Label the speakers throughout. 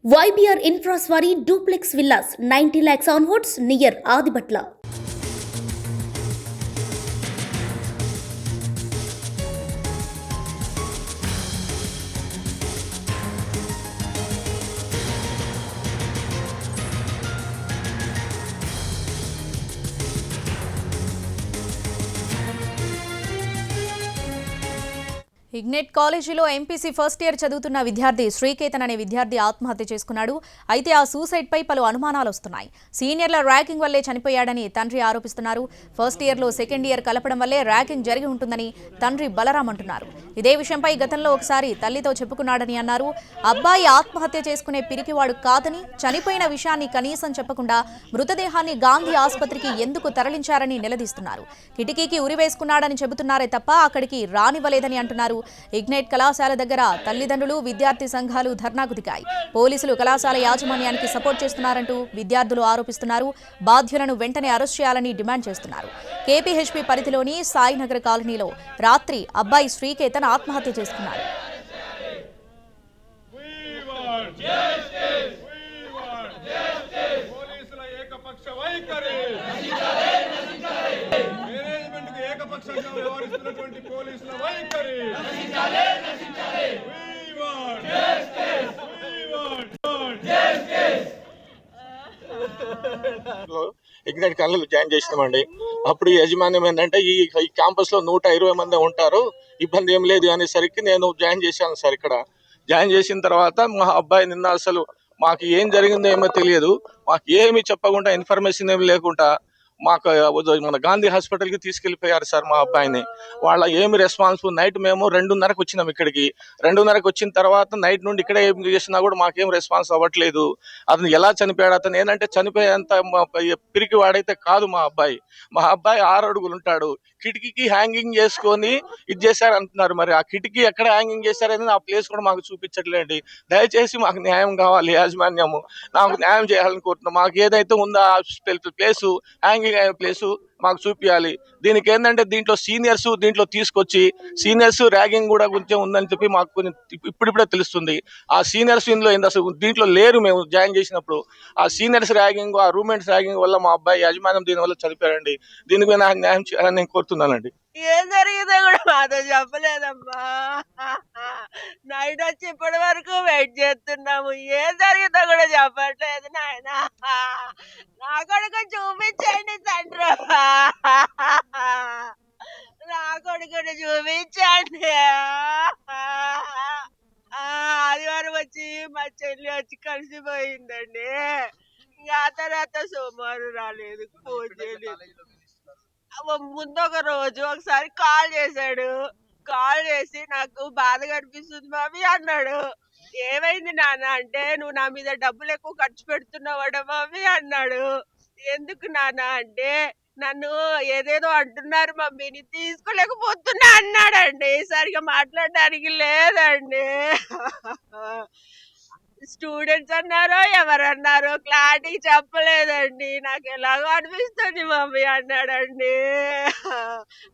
Speaker 1: YBR Infraswari Duplex Villas 90 lakhs onwards near Adipatla.
Speaker 2: Ignite కాలేజీలో MPC first year చదువుతున్న విద్యార్థి శ్రీకేతన్ అనే విద్యార్థి ఆత్మహత్య చేసుకున్నాడు. అయితే ఆ సూసైడ్ పై పలు అనుమానాలు వస్తున్నాయి. సీనియర్ల ర్యాగింగ్ వల్లే చనిపోయాడని తండ్రి ఆరోపిస్తున్నారు. ఫస్ట్ ఇయర్ లో సెకండ్ ఇయర్ కలపడం వల్లే ర్యాగింగ్ జరిగి ఉంటుందని తండ్రి బలరాం అంటున్నారు. ఇదే విషయంపై గతంలో ఒకసారి తల్లితో చెప్పుకున్నాడని అన్నారు. అబ్బాయి ఆత్మహత్య చేసుకునే పిరికివాడు కాదని, చనిపోయిన విషయాన్ని కనీసం చెప్పకుండా మృతదేహాన్ని గాంధీ ఆసుపత్రికి ఎందుకు తరలించారని నిలదీస్తున్నారు. కిటికీకి ఉరివేసుకున్నాడని చెబుతున్నారే తప్ప అక్కడికి రానివ్వలేదని అంటున్నారు. ఇగ్నైట్ కళాశాల దగ్గర తల్లిదండ్రులు, విద్యార్థి సంఘాలు ధర్నాకు దిగాయి. పోలీసులు కళాశాల యాజమాన్యానికి సపోర్ట్ చేస్తున్నారంటూ విద్యార్థులు ఆరోపిస్తున్నారు. బాధ్యులను వెంటనే అరెస్ట్ చేయాలని డిమాండ్ చేస్తున్నారు. కేపీహెచ్పీ పరిధిలోని సాయినగర్ కాలనీలో రాత్రి అబ్బాయి శ్రీకేతన్ ఆత్మహత్య చేసుకున్నాడు.
Speaker 3: ఇగ్నైట్ కాలేజీలో జాయిన్ చేసినామండి. అప్పుడు యాజమాన్యం ఏంటంటే ఈ క్యాంపస్ లో 120 మంది ఉంటారు, ఇబ్బంది ఏం లేదు అనేసరికి నేను జాయిన్ చేశాను సార్. ఇక్కడ జాయిన్ చేసిన తర్వాత మా అబ్బాయి నిన్న అసలు మాకు ఏం జరిగిందో ఏమో తెలియదు, మాకు ఏమి చెప్పకుండా, ఇన్ఫర్మేషన్ ఏమి లేకుండా మాకు మన గాంధీ హాస్పిటల్కి తీసుకెళ్ళిపోయారు సార్ మా అబ్బాయిని. వాళ్ళ ఏమి రెస్పాన్సిబుల్. నైట్ మేము 2:30కు వచ్చినాం ఇక్కడికి. 2:30కు వచ్చిన తర్వాత నైట్ నుండి ఇక్కడే ఏం చేసినా కూడా మాకేం రెస్పాన్స్ అవ్వట్లేదు. అతను ఎలా చనిపోయాడు, అతను ఏంటంటే చనిపోయేంత పిరికి వాడైతే కాదు మా అబ్బాయి. మా అబ్బాయి 6 అడుగులు ఉంటాడు. కిటికీకి హ్యాంగింగ్ చేసుకొని ఇది చేశారు అంటున్నారు. మరి ఆ కిటికీ ఎక్కడ హ్యాంగింగ్ చేశారని ఆ ప్లేస్ కూడా మాకు చూపించట్లేండి. దయచేసి మాకు న్యాయం కావాలి. యాజమాన్యము నాకు న్యాయం చేయాలని కోరుతున్నాం. మాకు ఏదైతే ఉందో ఆ ప్లేసు హ్యాంగింగ్ ప్లేసు మాకు చూపించాలి. దీనికి ఏంటంటే దీంట్లో దీంట్లో తీసుకొచ్చి సీనియర్స్ ర్యాగింగ్ కూడా కొంచెం ఉందని చెప్పి మాకు కొంచెం ఇప్పుడిప్పుడే తెలుస్తుంది. ఆ సీనియర్స్ ఇందులో అసలు దీంట్లో లేరు. మేము జాయిన్ చేసినప్పుడు ఆ సీనియర్స్ ర్యాగింగ్, ఆ రూమ్మేట్స్ ర్యాగింగ్ వల్ల మా అబ్బాయి యాజమాన్యం దీని వల్ల చనిపోయారండి. దీనికి నాకు న్యాయం చేయాలని నేను కోరుతున్నానండి.
Speaker 4: ఏం జరిగిందో కూడా మాతో చెప్పలేదమ్మా. నైట్ వచ్చి ఇప్పటి వరకు వెయిట్ చేస్తున్నాము. ఏం జరిగిందో కూడా చెప్పట్లేదు నాయన. నా కొడుకు చూపించండి తండ్రి, నా కొడుకుని చూపించండి. ఆదివారం వచ్చి మా చెల్లి వచ్చి కలిసిపోయిందండి. ఇంకా ఆ తర్వాత సోమవారం రాలేదు, ఫోన్ చేయలేదు. ముందు ఒక రోజు ఒకసారి కాల్ చేశాడు. కాల్ చేసి నాకు బాధగా అనిపిస్తుంది మమ్మీ అన్నాడు. ఏమైంది నాన్న అంటే, నువ్వు నా మీద డబ్బులు ఎక్కువ ఖర్చు పెడుతున్నావాడ మమ్మీ అన్నాడు. ఎందుకు నాన్న అంటే, నన్ను ఏదేదో అంటున్నారు మమ్మీ, నీ తీసుకోలేకపోతున్నా అన్నాడండి. సరిగా మాట్లాడడానికి లేదండి. స్టూడెంట్స్ అన్నారో ఎవరన్నారో క్లారిటీ చెప్పలేదండి. నాకు ఎలాగో అనిపిస్తుంది మమ్మీ అన్నాడండి.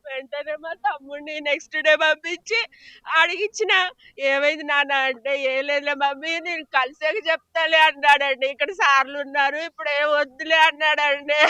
Speaker 4: వెంటనే మా తమ్ముడిని నెక్స్ట్ డే పంపించి అడిగిచ్చిన, ఏమైంది నాన్న అంటే, ఏం లేదులే మమ్మీ నేను కలిసాక చెప్తాలే అన్నాడండి. ఇక్కడ సార్లు ఉన్నారు, ఇప్పుడు ఏం వద్దులే అన్నాడండి.